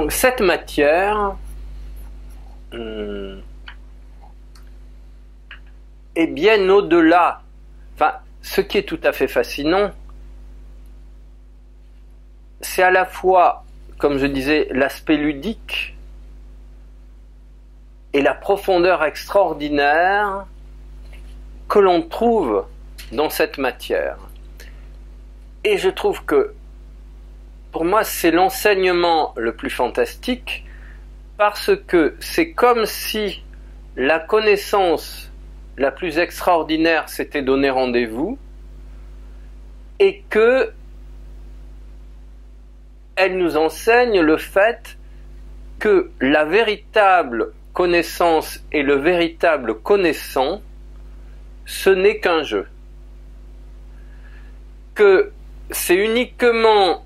Donc cette matière est bien au-delà. Enfin, ce qui est tout à fait fascinant, c'est à la fois, comme je disais, l'aspect ludique et la profondeur extraordinaire que l'on trouve dans cette matière. Et je trouve que, pour moi, c'est l'enseignement le plus fantastique, parce que c'est comme si la connaissance la plus extraordinaire s'était donné rendez-vous, et que elle nous enseigne le fait que la véritable connaissance et le véritable connaissant, ce n'est qu'un jeu. Que c'est uniquement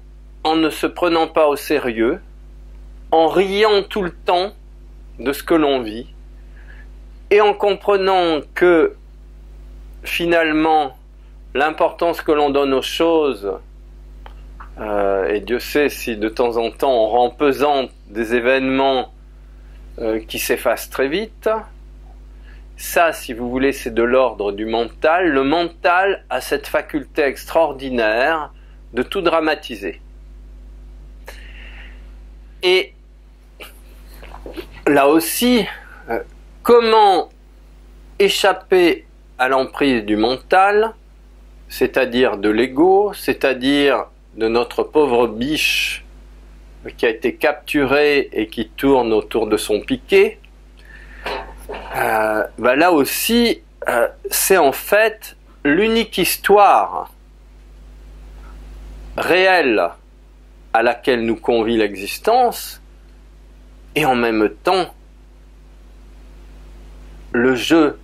en ne se prenant pas au sérieux, en riant tout le temps de ce que l'on vit, et en comprenant que finalement l'importance que l'on donne aux choses, et Dieu sait si de temps en temps on rend pesante des événements qui s'effacent très vite, ça, si vous voulez, c'est de l'ordre du mental. Le mental a cette faculté extraordinaire de tout dramatiser. Et là aussi, comment échapper à l'emprise du mental, c'est-à-dire de l'ego, c'est-à-dire de notre pauvre biche qui a été capturée et qui tourne autour de son piquet. Là aussi, c'est en fait l'unique histoire réelle à laquelle nous convie l'existence, et en même temps, le jeu,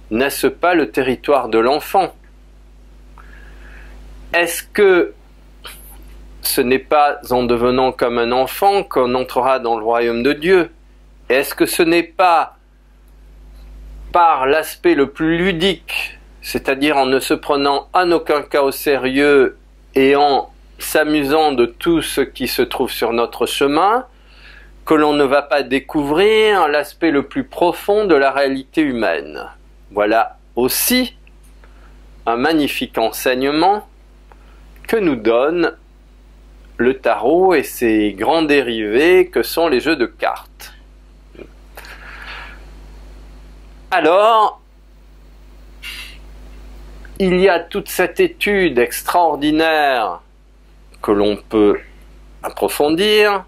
n'est-ce pas le territoire de l'enfant? Est-ce que ce n'est pas en devenant comme un enfant qu'on entrera dans le royaume de Dieu? Est-ce que ce n'est pas par l'aspect le plus ludique, c'est-à-dire en ne se prenant en aucun cas au sérieux et en s'amusant de tout ce qui se trouve sur notre chemin, que l'on ne va pas découvrir l'aspect le plus profond de la réalité humaine? Voilà aussi un magnifique enseignement que nous donne le tarot et ses grands dérivés que sont les jeux de cartes. Alors, il y a toute cette étude extraordinaire que l'on peut approfondir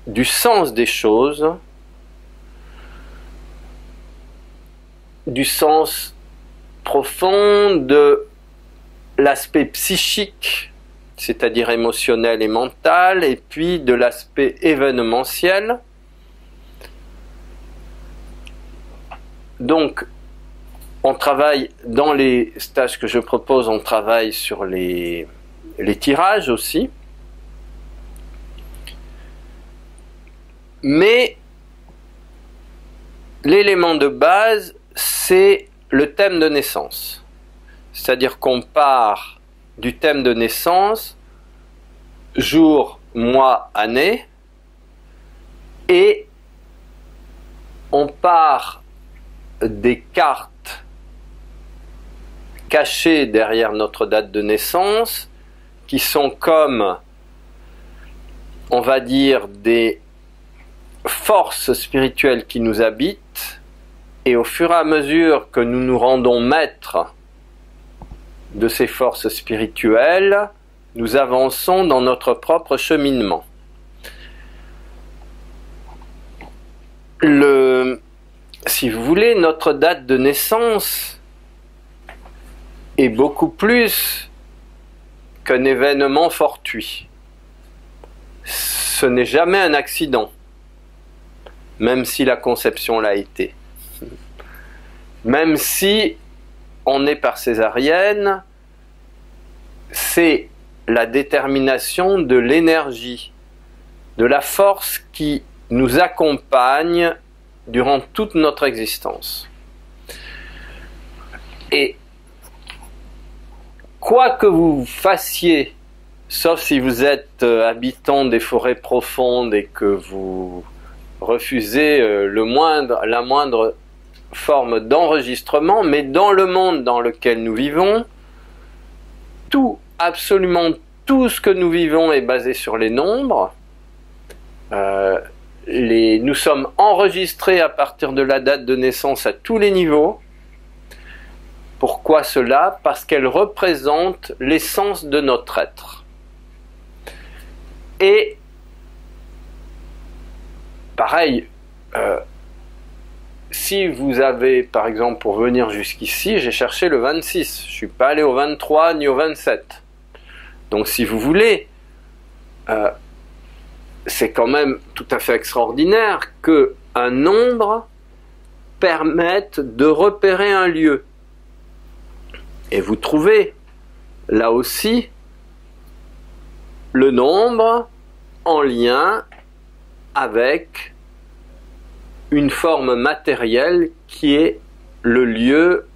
du sens des choses, du sens profond de l'aspect psychique, c'est-à-dire émotionnel et mental, et puis de l'aspect événementiel. Donc, on travaille, dans les stages que je propose, on travaille sur les tirages aussi. Mais l'élément de base, c'est le thème de naissance. C'est-à-dire qu'on part du thème de naissance, jour, mois, année, et on part des cartes cachées derrière notre date de naissance, qui sont comme, on va dire, des forces spirituelles qui nous habitent, et au fur et à mesure que nous nous rendons maîtres de ces forces spirituelles, nous avançons dans notre propre cheminement. Si vous voulez, notre date de naissance est beaucoup plus qu'un événement fortuit. Ce n'est jamais un accident, même si la conception l'a été. Même si on est par césarienne, c'est la détermination de l'énergie, de la force qui nous accompagne durant toute notre existence. Et quoi que vous fassiez sauf si vous êtes habitant des forêts profondes et que vous refusez la moindre forme d'enregistrement, mais dans le monde dans lequel nous vivons, absolument tout ce que nous vivons est basé sur les nombres. Nous sommes enregistrés à partir de la date de naissance à tous les niveaux. Pourquoi cela? Parce qu'elle représente l'essence de notre être. Et pareil, si vous avez, par exemple, pour venir jusqu'ici, j'ai cherché le 26. Je ne suis pas allé au 23 ni au 27. Donc si vous voulez, c'est quand même tout à fait extraordinaire qu'un nombre permette de repérer un lieu. Et vous trouvez, là aussi, le nombre en lien avec une forme matérielle qui est le lieu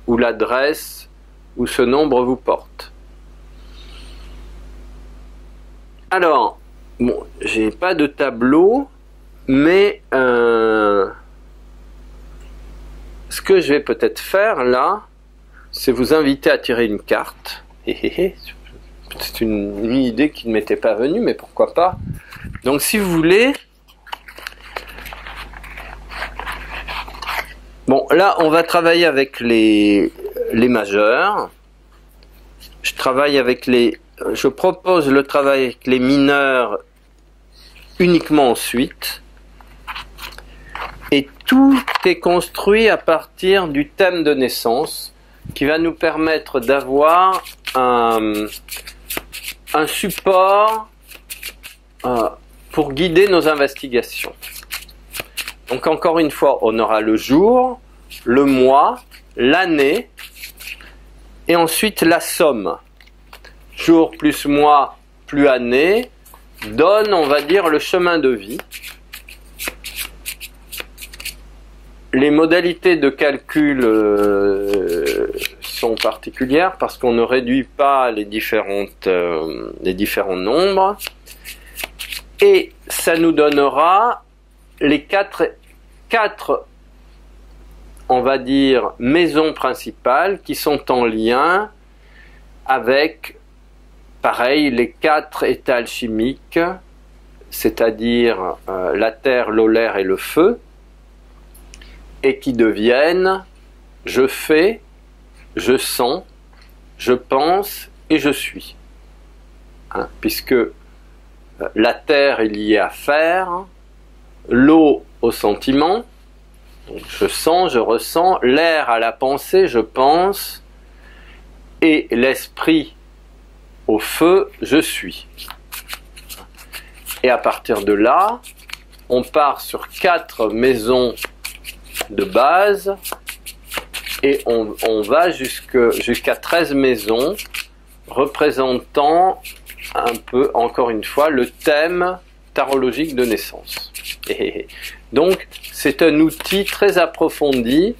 ou l'adresse où ce nombre vous porte. Alors, bon, j'ai pas de tableau, mais ce que je vais peut-être faire là, c'est vous inviter à tirer une carte. C'est une idée qui ne m'était pas venue, mais pourquoi pas. Donc si vous voulez... Bon, là, on va travailler avec les majeurs. Je propose le travail avec les mineurs uniquement ensuite. Et tout est construit à partir du thème de naissance qui va nous permettre d'avoir un support pour guider nos investigations. Donc encore une fois, on aura le jour, le mois, l'année, et ensuite la somme. Jour plus mois plus année donne, on va dire, le chemin de vie. Les modalités de calcul sont particulières parce qu'on ne réduit pas les différents nombres. Et ça nous donnera les quatre, on va dire, maisons principales qui sont en lien avec, pareil, les 4 états alchimiques, c'est-à-dire la terre, l'eau, l'air et le feu, et qui deviennent je fais, je sens, je pense et je suis. Puisque la terre est liée à faire, l'eau au sentiment, donc je sens, je ressens, l'air à la pensée, je pense, et l'esprit au feu, je suis. Et à partir de là, on part sur 4 maisons de base et on va jusqu'à 13 maisons représentant un peu, encore une fois, le thème tarologique de naissance. Et donc, c'est un outil très approfondi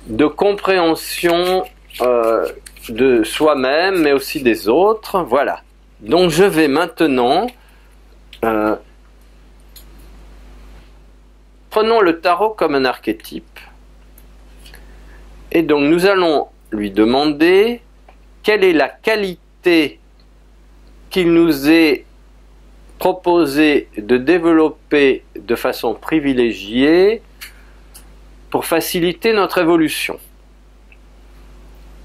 de compréhension de soi-même, mais aussi des autres. Voilà. Donc, je vais maintenant... prenons le tarot comme un archétype. Et donc, nous allons lui demander quelle est la qualité qu'il nous est proposé de développer de façon privilégiée pour faciliter notre évolution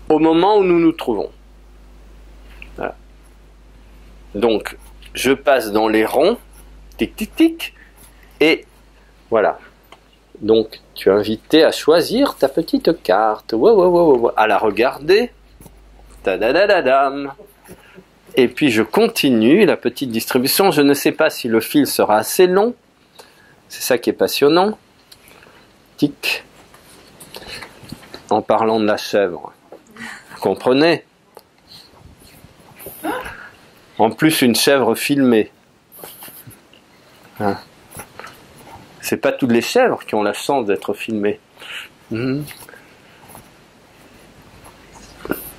au moment où nous nous trouvons. Voilà. Donc, je passe dans les ronds, tic tic tic, et voilà. Donc, tu es invité à choisir ta petite carte, à la regarder, tadadadadam. Et puis je continue la petite distribution. Je ne sais pas si le fil sera assez long. C'est ça qui est passionnant. Tic. En parlant de la chèvre. Vous comprenez? En plus, une chèvre filmée. Hein? C'est pas toutes les chèvres qui ont la chance d'être filmées.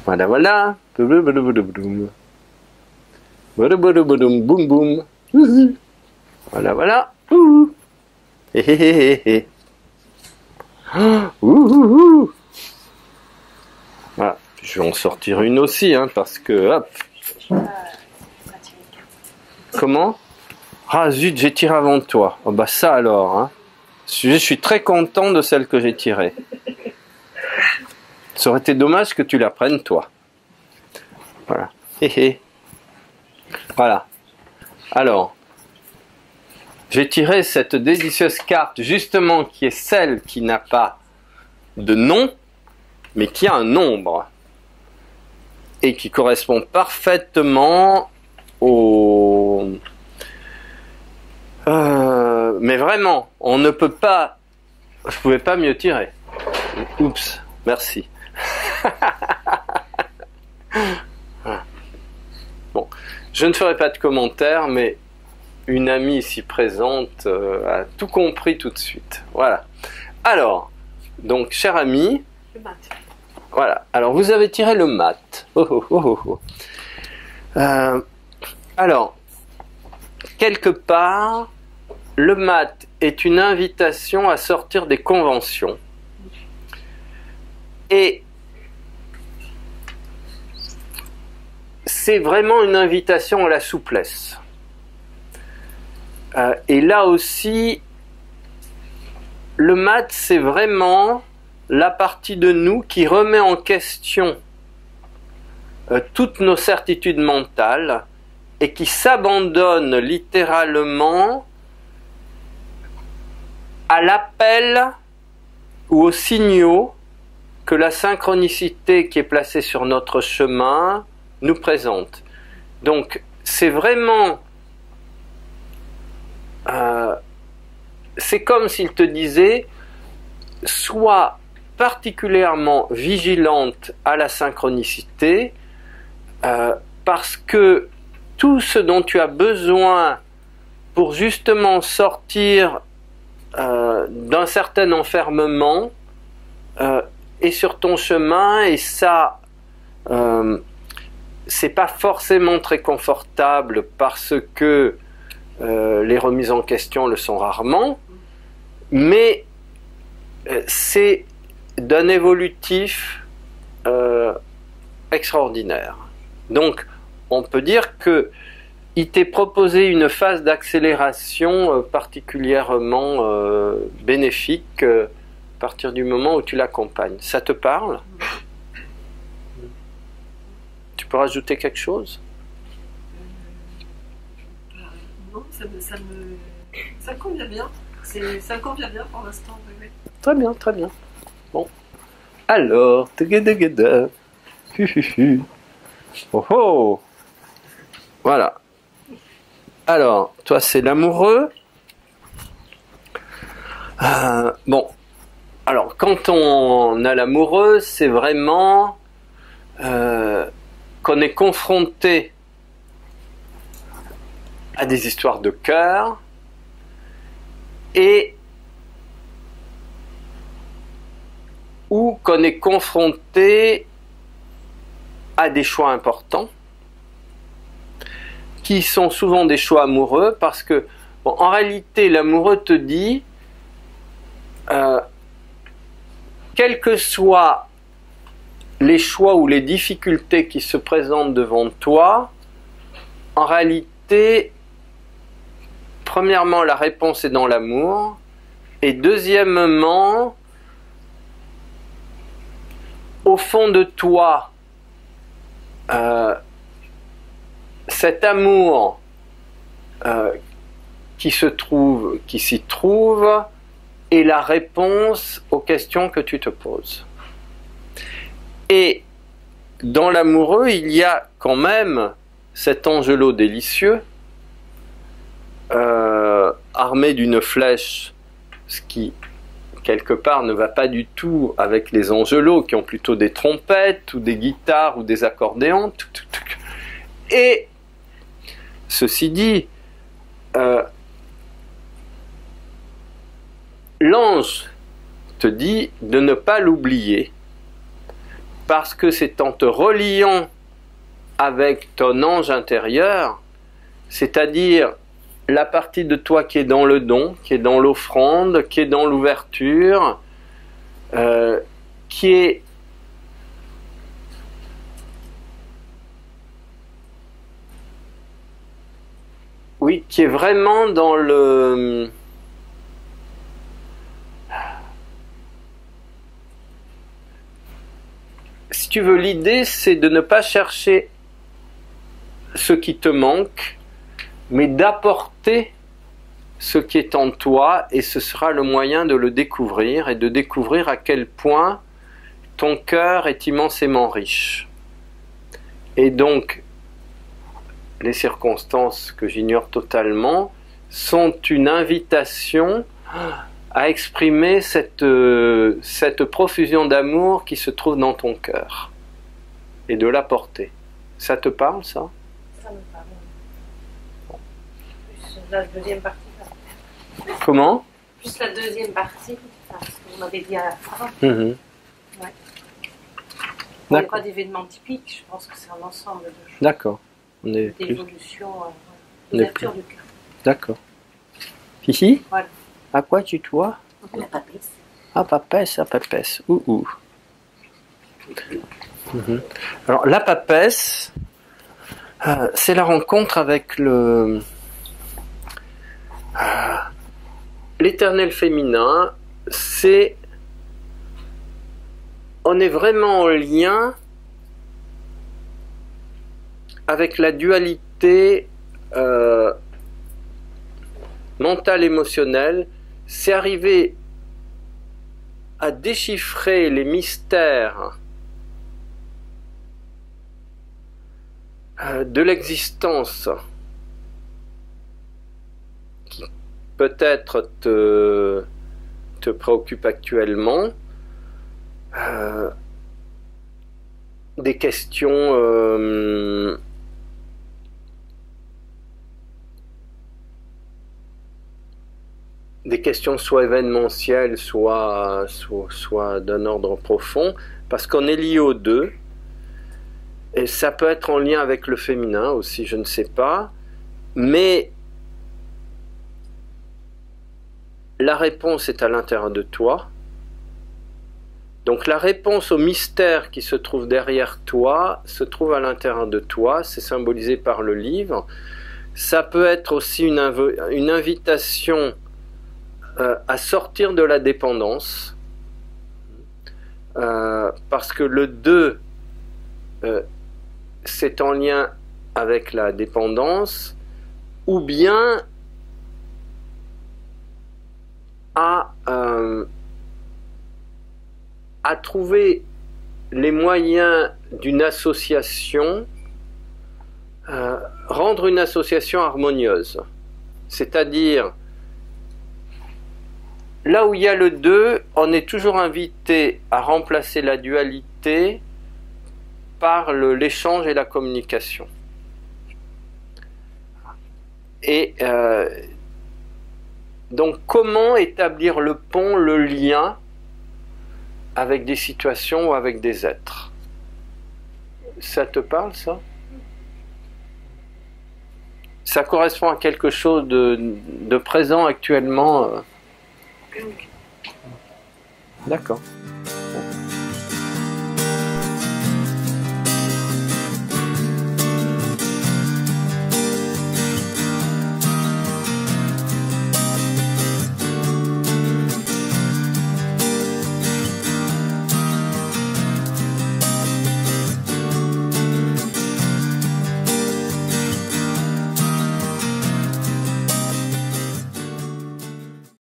Voilà, voilà. Boum boum boum. Ouhou. Voilà, voilà. Ouhou. Hé hé hé hé hé. Ouhou. Voilà. Je vais en sortir une aussi, hein, parce que hop. Comment? Ah zut, j'ai tiré avant toi. Oh bah ça alors, hein. Je suis très content de celle que j'ai tirée. Ça aurait été dommage que tu la prennes toi. Voilà. Hé hé. Voilà. Alors, j'ai tiré cette délicieuse carte, justement, qui est celle qui n'a pas de nom, mais qui a un nombre. Et qui correspond parfaitement au... mais vraiment, on ne peut pas... Je ne pouvais pas mieux tirer. Oups, merci. Bon, je ne ferai pas de commentaires, mais une amie ici présente a tout compris tout de suite. Voilà. Alors, donc, cher ami... Le mat. Voilà. Alors, vous avez tiré le mat. Oh, oh, oh, oh. Alors, quelque part, le mat est une invitation à sortir des conventions. Et c'est vraiment une invitation à la souplesse. Et là aussi, le mat, c'est vraiment la partie de nous qui remet en question toutes nos certitudes mentales et qui s'abandonne littéralement à l'appel ou aux signaux que la synchronicité qui est placée sur notre chemin nous présente. Donc, c'est vraiment... c'est comme s'il te disait, sois particulièrement vigilante à la synchronicité, parce que tout ce dont tu as besoin pour justement sortir d'un certain enfermement est sur ton chemin, et ça c'est pas forcément très confortable parce que les remises en question le sont rarement, mais c'est d'un évolutif extraordinaire. Donc on peut dire que il t'est proposé une phase d'accélération particulièrement bénéfique à partir du moment où tu l'accompagnes. Ça te parle? Tu peux rajouter quelque chose? Non, ça me convient bien. Ça me convient bien pour l'instant. Oui. Très bien, très bien. Bon. Alors, oh oh. Voilà. Alors, toi, c'est l'amoureux. Bon. Alors, quand on a l'amoureux, c'est vraiment qu'on est confronté à des histoires de cœur et ou qu'on est confronté à des choix importants qui sont souvent des choix amoureux, parce que bon, en réalité l'amoureux te dit quels que soient les choix ou les difficultés qui se présentent devant toi, en réalité, premièrement, la réponse est dans l'amour, et deuxièmement, au fond de toi, cet amour qui s'y trouve, est la réponse aux questions que tu te poses. Et dans l'amoureux, il y a quand même cet angelot délicieux, armé d'une flèche, ce qui quelque part ne va pas du tout avec les angelots qui ont plutôt des trompettes ou des guitares ou des accordéons. Et ceci dit, l'ange te dit de ne pas l'oublier, parce que c'est en te reliant avec ton ange intérieur c'est-à-dire la partie de toi qui est dans le don, qui est dans l'offrande, qui est dans l'ouverture, qui est qui est vraiment dans le... Si tu veux, l'idée, c'est de ne pas chercher ce qui te manque, mais d'apporter ce qui est en toi, et ce sera le moyen de le découvrir, et de découvrir à quel point ton cœur est immensément riche. Et donc, les circonstances que j'ignore totalement sont une invitation à exprimer cette profusion d'amour qui se trouve dans ton cœur et de l'apporter. Ça te parle, ça? Ça me parle. Plus la deuxième partie. Comment? Plus la deuxième partie, parce que vous m'avez dit à la fin. Ouais. Il n'y a pas d'événement typique, je pense que c'est un ensemble de choses. D'accord. On est d'évolution, nature du cœur. D'accord. Fifi? Voilà. À quoi tu dois? La papesse. Ah, papesse, ah, papesse. Ouh. Alors, la papesse, c'est la rencontre avec l'éternel féminin. On est vraiment en lien avec la dualité mentale émotionnelle. C'est arriver à déchiffrer les mystères de l'existence qui peut-être te préoccupe actuellement, des questions soit événementielles, soit d'un ordre profond, parce qu'on est lié aux deux, et ça peut être en lien avec le féminin aussi, je ne sais pas, mais la réponse est à l'intérieur de toi. Donc la réponse au mystère qui se trouve derrière toi se trouve à l'intérieur de toi, c'est symbolisé par le livre. Ça peut être aussi une invitation à sortir de la dépendance, parce que le 2, c'est en lien avec la dépendance, ou bien à trouver les moyens d'une association, rendre une association harmonieuse. C'est-à-dire, là où il y a le 2, on est toujours invité à remplacer la dualité par l'échange et la communication. Et donc, comment établir le pont, le lien avec des situations ou avec des êtres? Ça te parle, ça? Ça correspond à quelque chose de présent actuellement. D'accord.